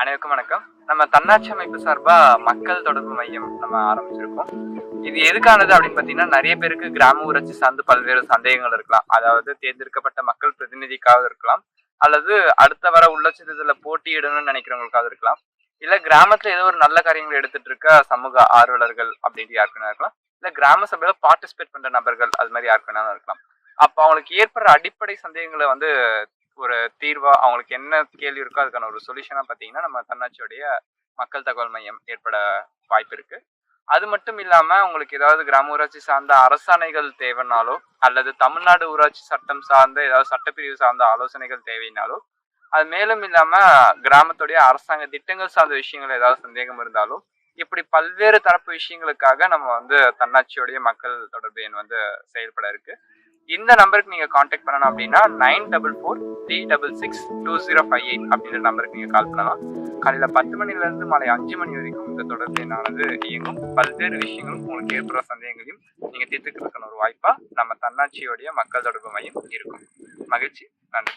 அனைவருக்கும் வணக்கம். நம்ம தன்னாட்சி அமைப்பு சார்பா மக்கள் தொடர்பு மையம் நம்ம ஆரம்பிச்சிருக்கோம். இது எதுக்கானது அப்படின்னு பார்த்தீங்கன்னா, நெறைய பேருக்கு கிராம ஊராட்சி சார்ந்து பல்வேறு சந்தேகங்கள் இருக்கலாம். அதாவது தேர்ந்தெடுக்கப்பட்ட மக்கள் பிரதிநிதிக்காக இருக்கலாம். அல்லது அடுத்த வர உள்ளாட்சி போட்டியிடணும்னு நினைக்கிறவங்களுக்காக இருக்கலாம். இல்ல கிராமத்துல ஏதோ ஒரு நல்ல காரியங்களை எடுத்துட்டு இருக்க சமூக ஆர்வலர்கள் அப்படின்ட்டு யாருக்கு வேணா இருக்கலாம். இல்ல கிராம சபையில பார்ட்டிசிபேட் பண்ற நபர்கள் அது மாதிரி யாருக்கு வேணாலும் இருக்கலாம். அப்ப அவங்களுக்கு ஏற்படுற அடிப்படை சந்தேகங்கள வந்து ஒரு தீர்வா அவங்களுக்கு என்ன கேள்வி இருக்கோ அதுக்கான ஒரு சொல்யூஷனா பார்த்தீங்கன்னா, நம்ம தன்னாட்சியுடைய மக்கள் தகவல் மையம் ஏற்பட வாய்ப்பு இருக்கு. அது மட்டும் இல்லாம உங்களுக்கு ஏதாவது கிராம ஊராட்சி சார்ந்த அரசாணைகள் தேவைனாலோ, அல்லது தமிழ்நாடு ஊராட்சி சட்டம் சார்ந்த ஏதாவது சட்டப்பிரிவு சார்ந்த ஆலோசனைகள் தேவைனாலோ, அது மேலும் இல்லாம கிராமத்துடைய அரசாங்க திட்டங்கள் சார்ந்த விஷயங்கள் ஏதாவது சந்தேகம் இருந்தாலும், இப்படி பல்வேறு தரப்பு விஷயங்களுக்காக நம்ம வந்து தன்னாட்சியுடைய மக்கள் தொடர்பு எண் வந்து செயல்பட இருக்கு. இந்த நம்பருக்கு நீங்க காண்டாக்ட் பண்ணணும் அப்படின்னா 9443662058 அப்படின்ற நம்பருக்கு நீங்க கால் பண்ணலாம். காலையில 10 மணில இருந்து மாலை 5 மணி வரைக்கும் இந்த தொடர்பு எண்ணானது இயங்கும். பல்வேறு விஷயங்களும் உங்களுக்கு ஏற்படுற சந்தேகங்களையும் நீங்க தீர்த்துக்கிறதுக்கான ஒரு வாய்ப்பா நம்ம தன்னாட்சியுடைய மக்கள் தொடர்பு மையம் இருக்கும். மகிழ்ச்சி. நன்றி.